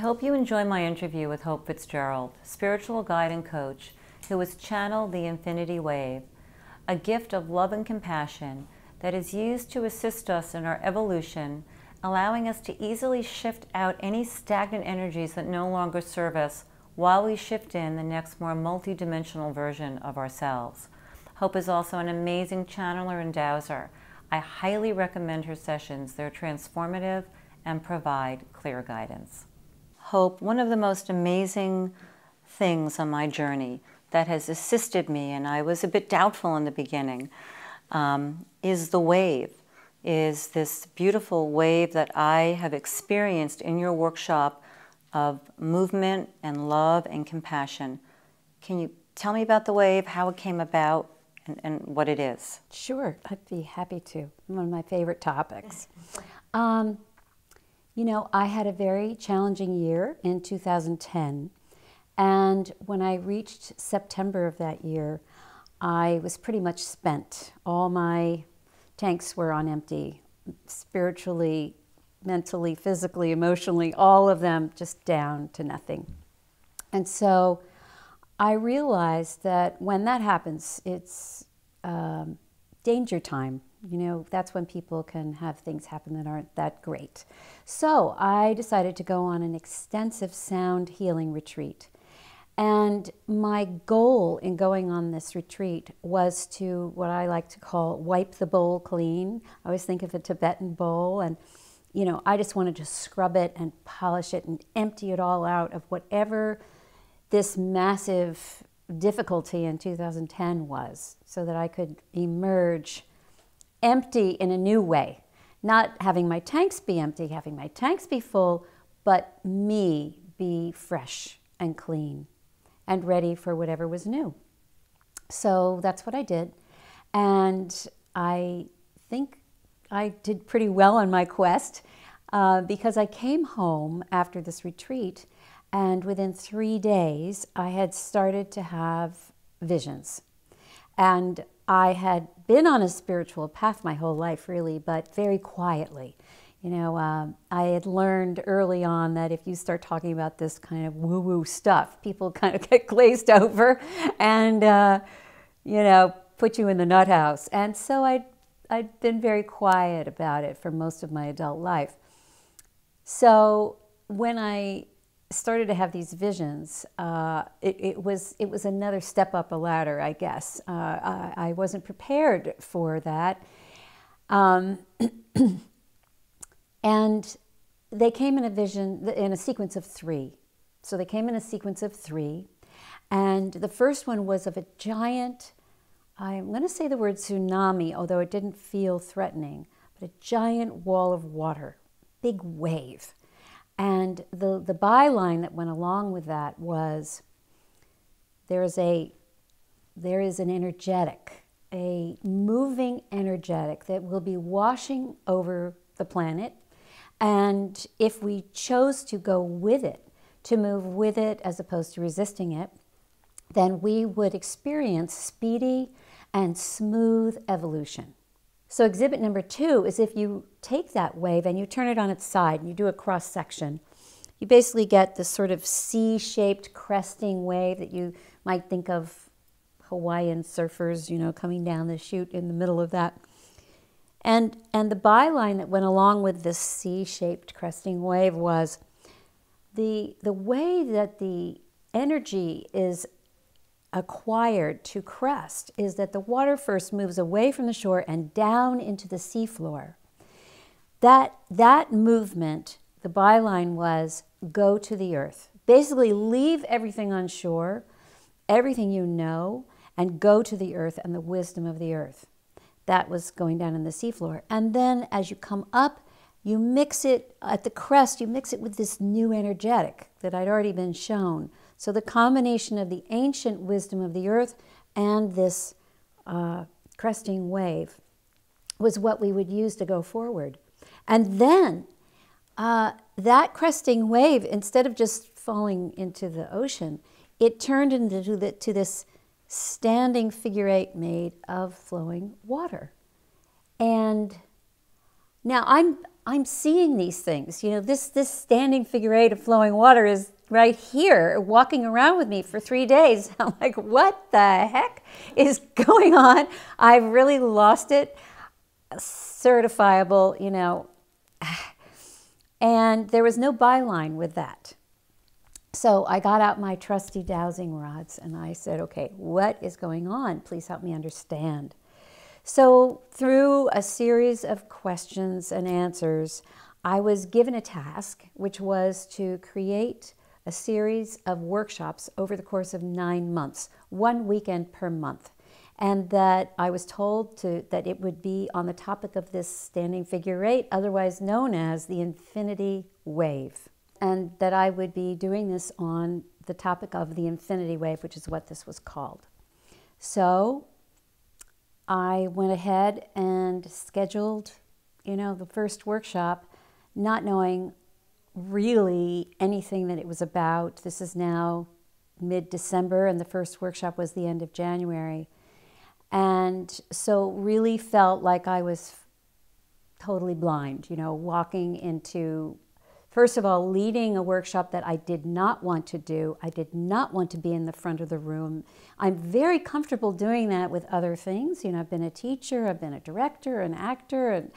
hope you enjoy my interview with Hope Fitzgerald, spiritual guide and coach who has channeled the infinity wave, a gift of love and compassion that is used to assist us in our evolution, allowing us to easily shift out any stagnant energies that no longer serve us while we shift in the next more multidimensional version of ourselves. Hope is also an amazing channeler and dowser. I highly recommend her sessions. They're transformative and provide clear guidance. Hope, one of the most amazing things on my journey that has assisted me, and I was a bit doubtful in the beginning, is the wave, is this beautiful wave that I have experienced in your workshop of movement and love and compassion. Can you tell me about the wave, how it came about, and what it is? Sure, I'd be happy to. One of my favorite topics. You know, I had a very challenging year in 2010, and when I reached September of that year, I was pretty much spent. All my tanks were on empty, spiritually, mentally, physically, emotionally, all of them just down to nothing. And so I realized that when that happens, it's danger time. You know, that's when people can have things happen that aren't that great. So I decided to go on an extensive sound healing retreat. And my goal in going on this retreat was to, what I like to call, wipe the bowl clean. I always think of a Tibetan bowl, and you know, I just wanted to scrub it and polish it and empty it all out of whatever this massive difficulty in 2010 was, so that I could emerge empty in a new way. Not having my tanks be empty, having my tanks be full, but me be fresh and clean and ready for whatever was new. So that's what I did. And I think I did pretty well on my quest because I came home after this retreat, and within 3 days, I had started to have visions. And I had been on a spiritual path my whole life, really, but very quietly. You know, I had learned early on that if you start talking about this kind of woo-woo stuff, people kind of get glazed over and, you know, put you in the nut house. And so I'd been very quiet about it for most of my adult life. So when I started to have these visions, it was another step up a ladder, I guess. I wasn't prepared for that. And they came in a vision, in a sequence of 3. So they came in a sequence of 3. And the first one was of a giant, I'm going to say the word tsunami, although it didn't feel threatening, but a giant wall of water, big wave. And the byline that went along with that was, there is an energetic, a moving energetic that will be washing over the planet. And if we chose to go with it, to move with it as opposed to resisting it, then we would experience speedy and smooth evolution. So exhibit number 2 is if you take that wave and you turn it on its side and you do a cross section, you basically get this sort of C-shaped cresting wave that you might think of Hawaiian surfers, you know, coming down the chute in the middle of that. And the byline that went along with this C-shaped cresting wave was the way that the energy is acquired to crest is that the water first moves away from the shore and down into the seafloor. That movement, the byline was, go to the earth. Basically leave everything on shore, everything you know, and go to the earth and the wisdom of the earth. That was going down in the seafloor. And then as you come up, you mix it, at the crest, you mix it with this new energetic that I'd already been shown. So the combination of the ancient wisdom of the earth and this cresting wave was what we would use to go forward. And then that cresting wave, instead of just falling into the ocean, it turned into this standing figure 8 made of flowing water. And now I'm seeing these things. You know, this standing figure eight of flowing water is right here, walking around with me for 3 days. I'm like, what the heck is going on? I've really lost it. Certifiable, you know. And there was no byline with that. So I got out my trusty dowsing rods and I said, okay, what is going on? Please help me understand. So through a series of questions and answers, I was given a task, which was to create a series of workshops over the course of 9 months, 1 weekend per month. And that I was told that it would be on the topic of this standing figure eight, otherwise known as the infinity wave. And that I would be doing this on the topic of the infinity wave, which is what this was called. So I went ahead and scheduled, you know, the first workshop, not knowing really anything that it was about. This is now mid-December, and the first workshop was the end of January. And so really felt like I was totally blind, you know, walking into, first of all, leading a workshop that I did not want to do. I did not want to be in the front of the room. I'm very comfortable doing that with other things. You know, I've been a teacher, I've been a director, an actor,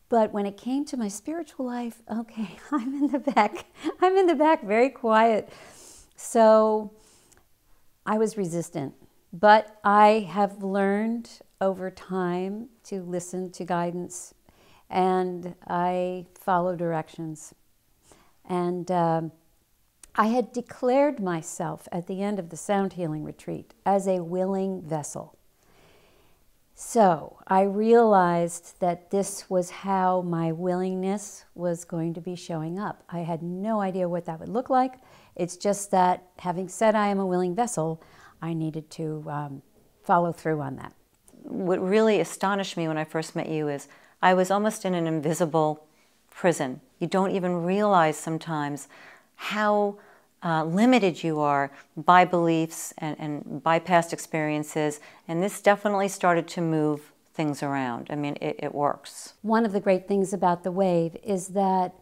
but when it came to my spiritual life, okay, I'm in the back. I'm in the back, very quiet. So I was resistant. But I have learned over time to listen to guidance, and I follow directions. And I had declared myself at the end of the sound healing retreat as a willing vessel. So I realized that this was how my willingness was going to be showing up. I had no idea what that would look like. It's just that having said I am a willing vessel, I needed to follow through on that. What really astonished me when I first met you is I was almost in an invisible prison. You don't even realize sometimes how limited you are by beliefs and by past experiences, and this definitely started to move things around. I mean, it works. One of the great things about the wave is that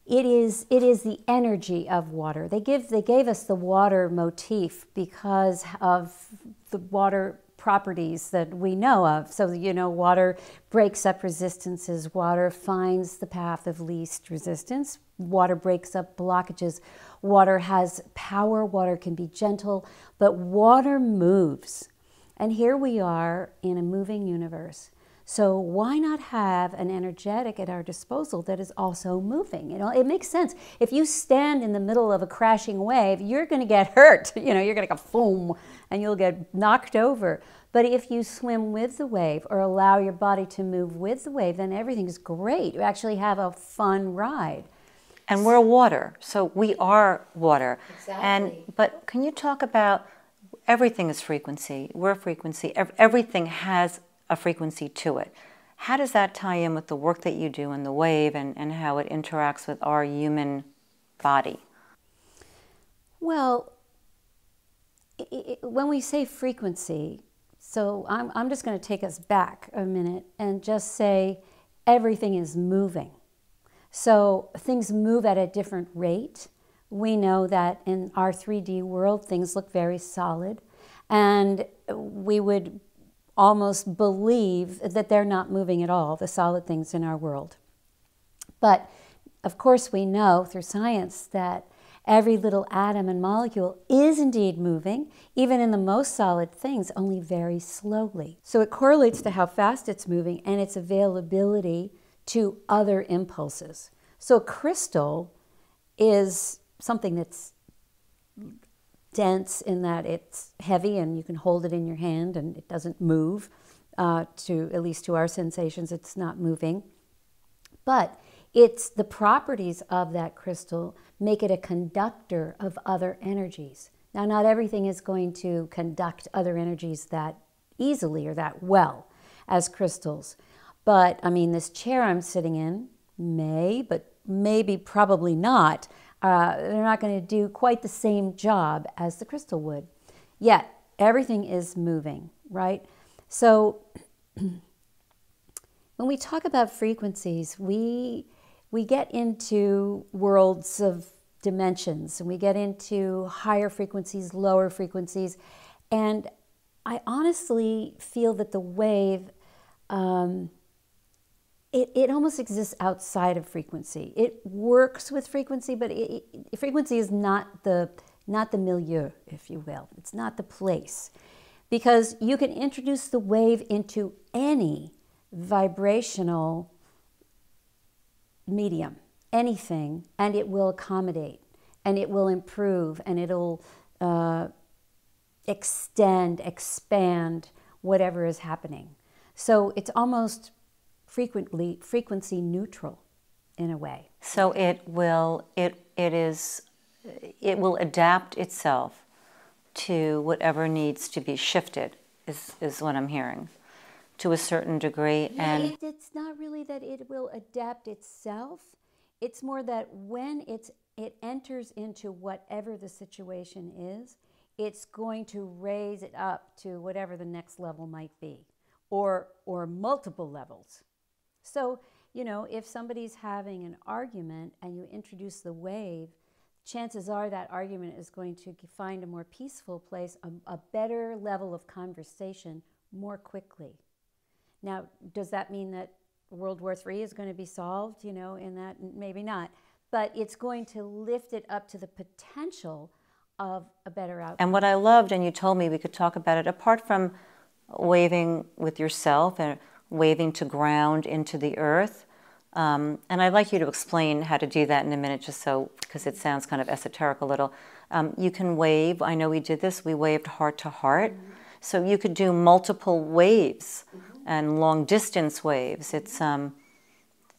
it is the energy of water. They gave us the water motif because of the water properties that we know of. So, you know, water breaks up resistances. Water finds the path of least resistance. Water breaks up blockages. Water has power. Water can be gentle, but water moves. And here we are in a moving universe. So why not have an energetic at our disposal that is also moving? You know, it makes sense. If you stand in the middle of a crashing wave, you're going to get hurt. You know, you're going to go boom, and you'll get knocked over. But if you swim with the wave or allow your body to move with the wave, then everything's great. You actually have a fun ride. And we're water, so we are water. Exactly. But can you talk about everything is frequency? We're frequency. Everything has a frequency to it. How does that tie in with the work that you do in the wave and how it interacts with our human body? Well, when we say frequency, so I'm just going to take us back a minute and just say everything is moving. So things move at a different rate. We know that in our 3D world, things look very solid, and we would almost believe that they're not moving at all, the solid things in our world. But of course we know through science that every little atom and molecule is indeed moving, even in the most solid things, only very slowly. So it correlates to how fast it's moving and its availability to other impulses. So crystal is something that's dense in that it's heavy and you can hold it in your hand and it doesn't move. At least to our sensations, it's not moving. But it's the properties of that crystal make it a conductor of other energies. Now, not everything is going to conduct other energies that easily or that well as crystals. But, I mean, this chair I'm sitting in may, but maybe probably not. They're not going to do quite the same job as the crystal would. Yet, everything is moving, right? So, when when we talk about frequencies, we get into worlds of dimensions, and we get into higher frequencies, lower frequencies, and I honestly feel that the wave, it almost exists outside of frequency. It works with frequency, but frequency is not the milieu, if you will. It's not the place. Because you can introduce the wave into any vibrational medium, anything, and it will accommodate, and it will improve, and it'll extend, expand whatever is happening. So it's almost frequency neutral in a way. So it will adapt itself to whatever needs to be shifted, is what I'm hearing, to a certain degree. Yeah, and it's not really that it will adapt itself. It's more that when it enters into whatever the situation is, it's going to raise it up to whatever the next level might be, or multiple levels. So, you know, if somebody's having an argument and you introduce the wave, chances are that argument is going to find a more peaceful place, a better level of conversation more quickly. Now, does that mean that World War III is going to be solved, you know, in that? Maybe not. But it's going to lift it up to the potential of a better outcome. And what I loved, and you told me we could talk about it, apart from waving with yourself and waving to ground into the earth, and I'd like you to explain how to do that in a minute, just so, because it sounds kind of esoteric a little. You can wave. I know we did this. We waved heart to heart. Mm-hmm. So you could do multiple waves, mm-hmm. and long distance waves. It's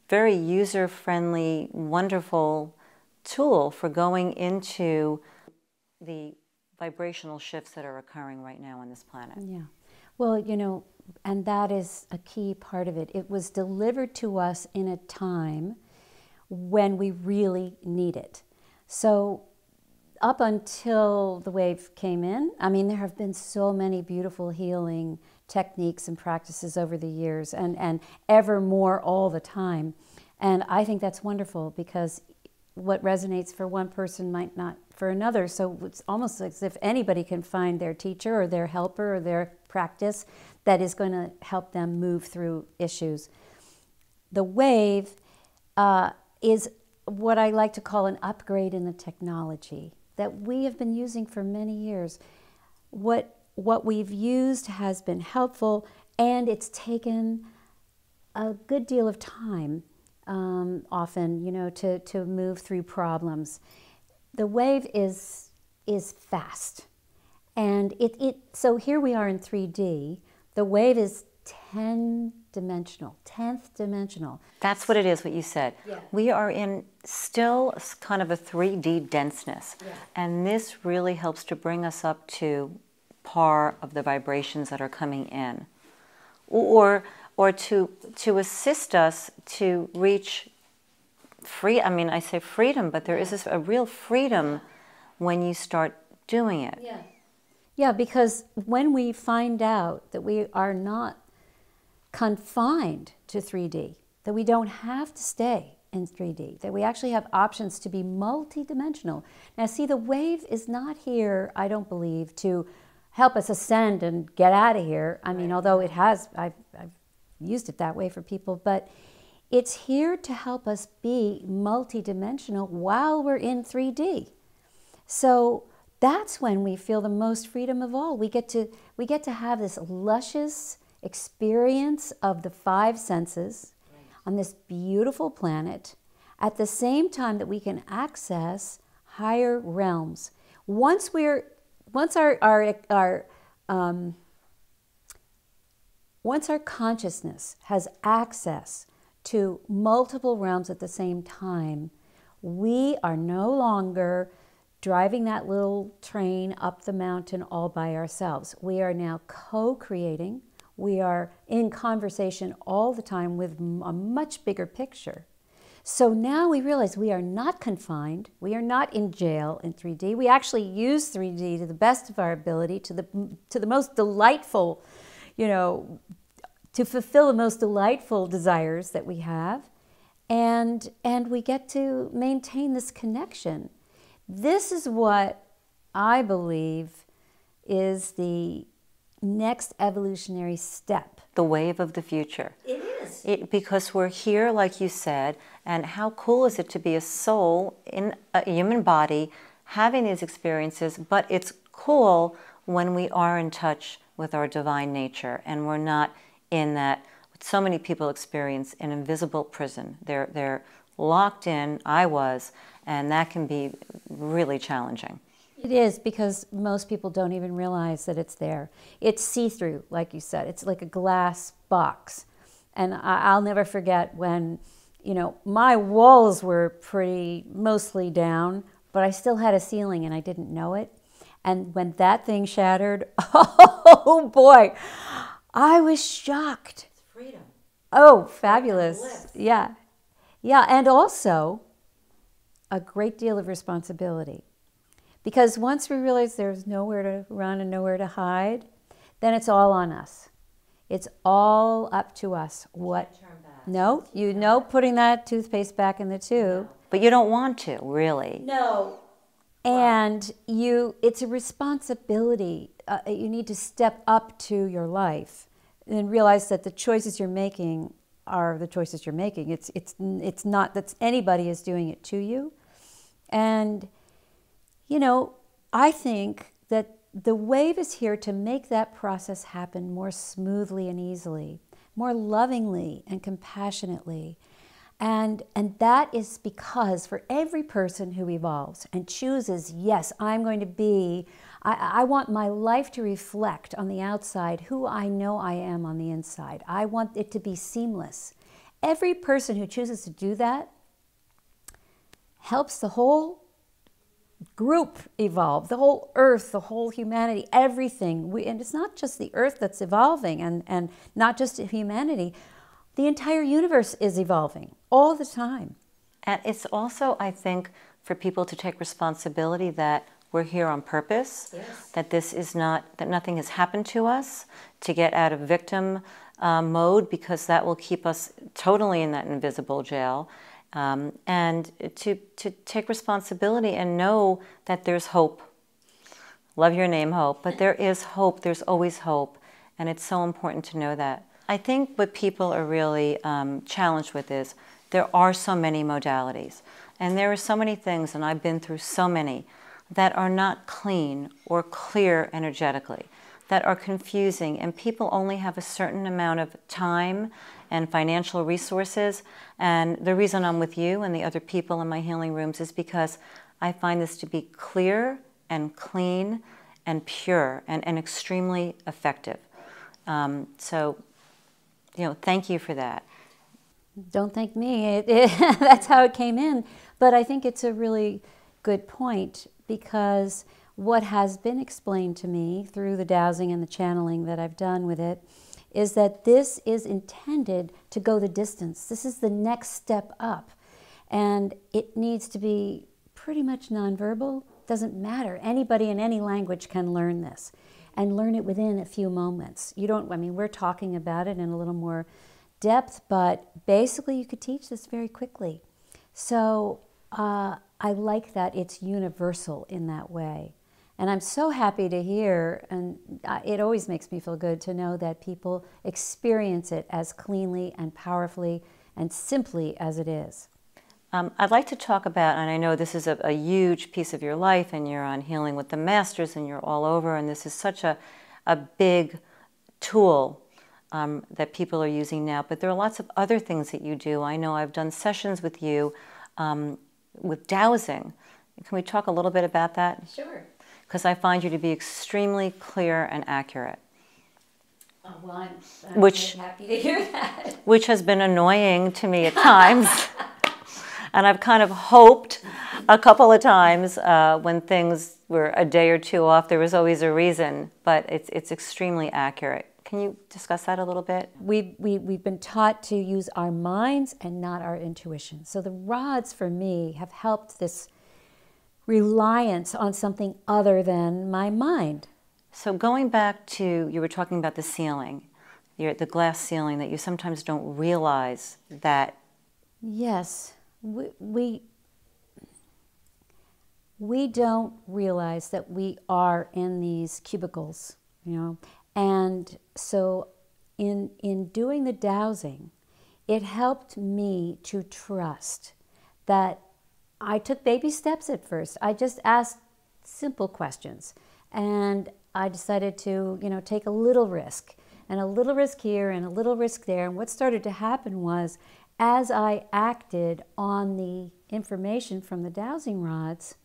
very user-friendly, wonderful tool for going into the vibrational shifts that are occurring right now on this planet. Yeah. Well, you know, and that is a key part of it. It was delivered to us in a time when we really need it. So up until the wave came in, I mean, there have been so many beautiful healing techniques and practices over the years, and ever more all the time. And I think that's wonderful, because what resonates for one person might not for another. So it's almost as if anybody can find their teacher or their helper or their practice that is going to help them move through issues. The wave is what I like to call an upgrade in the technology that we have been using for many years. What we've used has been helpful, and it's taken a good deal of time, often, you know, to move through problems. The wave is fast, and so here we are in 3D. The wave is 10th dimensional. That's what it is, what you said. Yeah. We are in still kind of a 3D denseness. Yeah. And this really helps to bring us up to par of the vibrations that are coming in. Or to assist us to reach free. I mean, I say freedom, but there is a real freedom when you start doing it. Yeah. Yeah, because when we find out that we are not confined to 3D, that we don't have to stay in 3D, that we actually have options to be multidimensional. Now, see, the wave is not here, I don't believe, to help us ascend and get out of here. I mean, although it has, I've used it that way for people, but it's here to help us be multidimensional while we're in 3D. So that's when we feel the most freedom of all. We get to have this luscious experience of the 5 senses on this beautiful planet, at the same time that we can access higher realms. Once our consciousness has access to multiple realms at the same time, we are no longer driving that little train up the mountain all by ourselves. We are now co-creating. We are in conversation all the time with a much bigger picture. So now we realize we are not confined. We are not in jail in 3D. We actually use 3D to the best of our ability, to the most delightful, you know, to fulfill the most delightful desires that we have, and we get to maintain this connection. This is what I believe is the next evolutionary step. The wave of the future. It is. Because we're here, like you said, and how cool is it to be a soul in a human body having these experiences, but it's cool when we are in touch with our divine nature and we're not in that, what so many people experience, an invisible prison. They're locked in, I was, and that can be really challenging. It is, because most people don't even realize that it's there. It's see-through, like you said. It's like a glass box. And I'll never forget when, you know, my walls were mostly down, but I still had a ceiling and I didn't know it. And when that thing shattered, oh boy, I was shocked. It's freedom. Oh, fabulous. Yeah. Yeah, and also a great deal of responsibility. Because once we realize there's nowhere to run and nowhere to hide, then it's all on us. It's all up to us. What? No, you know, putting that toothpaste back in the tube. But you don't want to, really. No. And it's a responsibility. You need to step up to your life and realize that the choices you're making are the choices you're making. It's not that anybody is doing it to you. And you know, I think that the wave is here to make that process happen more smoothly and easily, more lovingly and compassionately. And that is because for every person who evolves and chooses, yes, I'm going to be, I want my life to reflect on the outside who I know I am on the inside. I want it to be seamless. Every person who chooses to do that helps the whole group evolve, the whole earth, the whole humanity, everything. And it's not just the earth that's evolving and not just humanity. The entire universe is evolving all the time. And it's also, I think, for people to take responsibility that we're here on purpose, yes. That this is not, that nothing has happened to us, to get out of victim mode, because that will keep us totally in that invisible jail. And to take responsibility and know that there's hope. Love your name, hope. But there is hope. There's always hope. And it's so important to know that. I think what people are really challenged with is there are so many modalities. And there are so many things, and I've been through so many, that are not clean or clear energetically, that are confusing. And people only have a certain amount of time and financial resources. And the reason I'm with you and the other people in my healing rooms is because I find this to be clear and clean and pure and extremely effective. So, you know, thank you for that. Don't thank me. That's how it came in. But I think it's a really good point, because what has been explained to me through the dowsing and the channeling that I've done with it is that this is intended to go the distance. This is the next step up. And it needs to be pretty much nonverbal. Doesn't matter. Anybody in any language can learn this and learn it within a few moments. You don't, I mean, we're talking about it in a little more depth, but basically you could teach this very quickly. So I like that it's universal in that way. And I'm so happy to hear, and it always makes me feel good to know that people experience it as cleanly and powerfully and simply as it is. I'd like to talk about, and I know this is a huge piece of your life, and you're on Healing with the Masters, and you're all over, and this is such a big tool that people are using now. But there are lots of other things that you do. I know I've done sessions with you with dowsing. Can we talk a little bit about that? Sure. Because I find you to be extremely clear and accurate. Oh, well, I'm really happy to hear that. Which has been annoying to me at times. And I've kind of hoped a couple of times when things were a day or two off, there was always a reason, but it's extremely accurate. Can you discuss that a little bit? We've been taught to use our minds and not our intuition. So the rods for me have helped this reliance on something other than my mind. So going back to, you were talking about the ceiling. the glass ceiling, that you sometimes don't realize that. Yes, we don't realize that we are in these cubicles, you know. And so in doing the dowsing, it helped me to trust that I took baby steps at first. I just asked simple questions, and I decided to, you know, take a little risk, and a little risk here and a little risk there. And what started to happen was, as I acted on the information from the dowsing rods,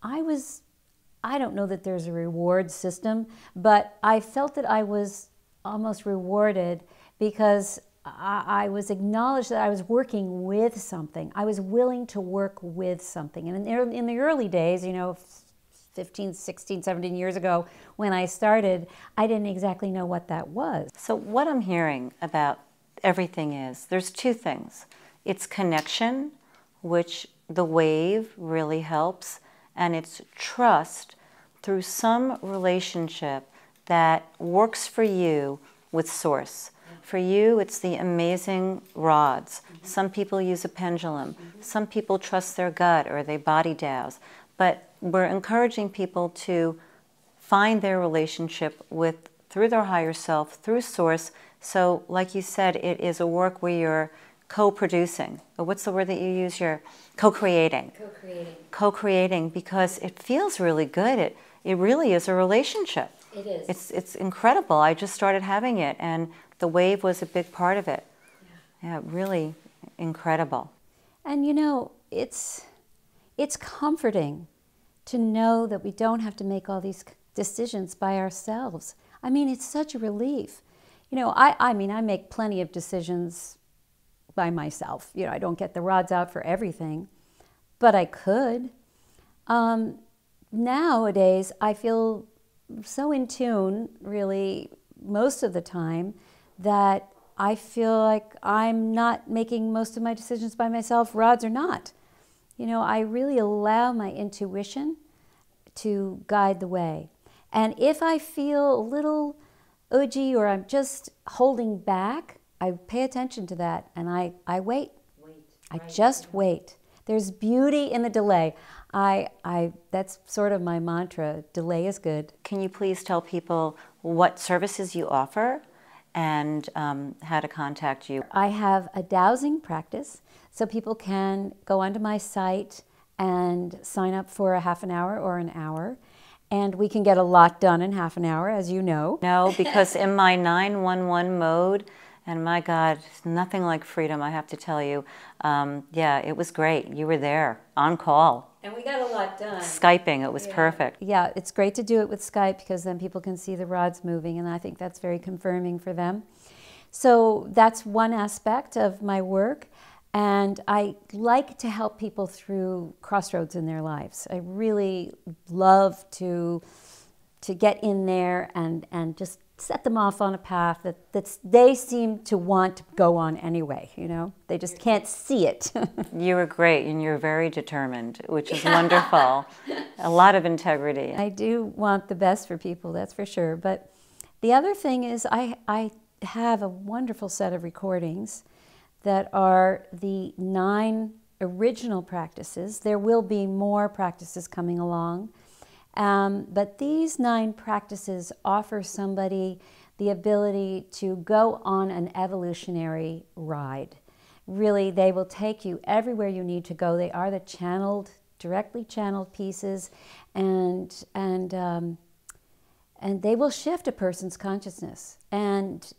I don't know that there's a reward system, but I felt that I was almost rewarded because I was acknowledged that I was working with something. I was willing to work with something. And in the early days, you know, 15, 16, 17 years ago, when I started, I didn't exactly know what that was. So what I'm hearing about everything is, there's two things. It's connection, which the wave really helps, and it's trust through some relationship that works for you with Source. For you, it's the amazing rods. Some people use a pendulum. Some people trust their gut or they body douse. But we're encouraging people to find their relationship through their higher self, through Source. So like you said, it is a work where you're co-producing. What's the word that you use? You're co-creating. Co-creating. Co-creating, because it feels really good. It really is a relationship. It is. It's incredible. I just started having it, and the wave was a big part of it. Yeah, really incredible. And you know, it's comforting to know that we don't have to make all these decisions by ourselves. I mean, it's such a relief. You know, I mean, I make plenty of decisions by myself. You know, I don't get the rods out for everything, but I could. Nowadays, I feel so in tune, really, most of the time, that I feel like I'm not making most of my decisions by myself, rods or not. You know, I really allow my intuition to guide the way. And if I feel a little udgy or I'm just holding back, I pay attention to that and I wait. I just wait. There's beauty in the delay. That's sort of my mantra. Delay is good. Can you please tell people what services you offer and how to contact you? I have a dowsing practice, so people can go onto my site and sign up for a half an hour or an hour. And we can get a lot done in half an hour, as you know. No, because in my 911 mode, and my God, nothing like freedom, I have to tell you. Yeah, it was great. You were there, on call. And we got a lot done. Skyping, it was perfect. Yeah, it's great to do it with Skype because then people can see the rods moving, and I think that's very confirming for them. So that's one aspect of my work. And I like to help people through crossroads in their lives. I really love to get in there and just set them off on a path that they seem to want to go on anyway, you know? They just can't see it. You were great, and you're very determined, which is wonderful. A lot of integrity. I do want the best for people, that's for sure. But the other thing is I have a wonderful set of recordings that are the 9 original practices. There will be more practices coming along. But these 9 practices offer somebody the ability to go on an evolutionary ride. Really, they will take you everywhere you need to go. They are the directly channeled pieces, and they will shift a person's consciousness and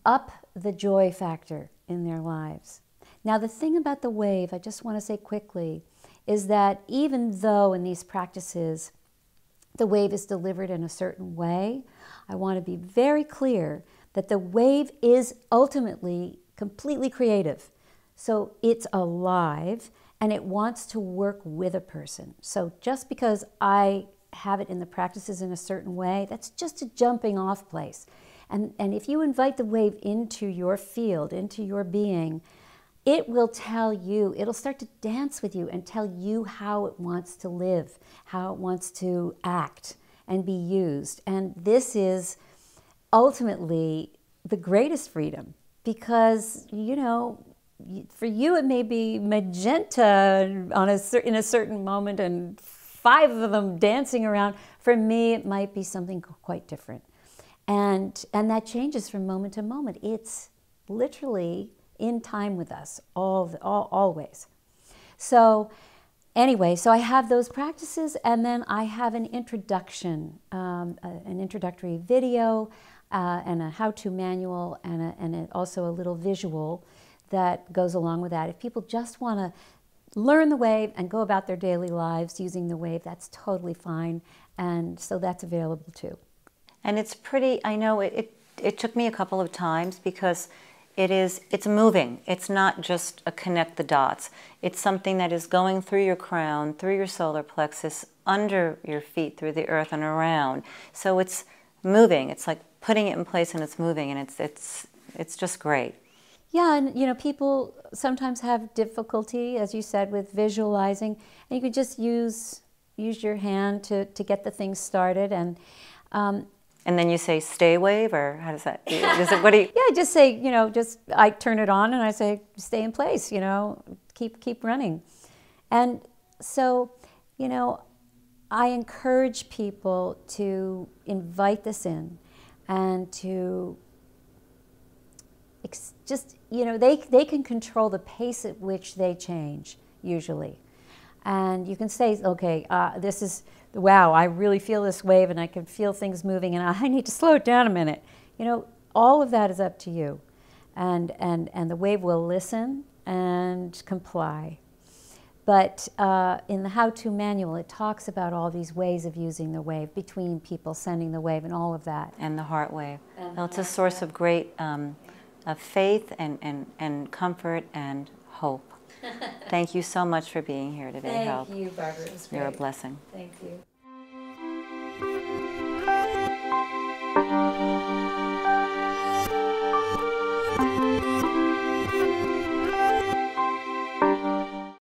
up the joy factor in their lives. Now, the thing about the wave, I just want to say quickly, is that even though in these practices the wave is delivered in a certain way, I want to be very clear that the wave is ultimately completely creative. So it's alive and it wants to work with a person. So just because I have it in the practices in a certain way, that's just a jumping off place. And if you invite the wave into your field, into your being, it will tell you, it'll start to dance with you and tell you how it wants to live, how it wants to act and be used. And this is ultimately the greatest freedom, because, for you it may be magenta in a certain moment and 5 of them dancing around. For me, it might be something quite different. And that changes from moment to moment. It's literally in time with us, always. So anyway, so I have those practices, and then I have an introduction, an introductory video, and a how-to manual, and also a little visual that goes along with that. If people just want to learn the wave and go about their daily lives using the wave, that's totally fine, and so that's available too. And it's pretty, I know it took me a couple of times, because it's moving. It's not just a connect the dots. It's something that is going through your crown, through your solar plexus, under your feet, through the earth and around. So it's moving. It's like putting it in place, and it's moving, and it's just great. Yeah, and people sometimes have difficulty, as you said, with visualizing, and you could just use your hand to get the thing started, and then you say stay wave, or how does that? What do you? Yeah, I just say, I turn it on and I say stay in place, keep running. And so, I encourage people to invite this in, and to they can control the pace at which they change, usually. And you can say, okay, this is, wow, I really feel this wave, and I can feel things moving, and I need to slow it down a minute. All of that is up to you. And the wave will listen and comply. But in the how-to manual, it talks about all these ways of using the wave, between people, sending the wave, and all of that. And the heart wave. Well, it's a source of great of faith and comfort and hope. Thank you so much for being here today, Hope. Thank you, Barbara. It was great. You're a blessing. Thank you.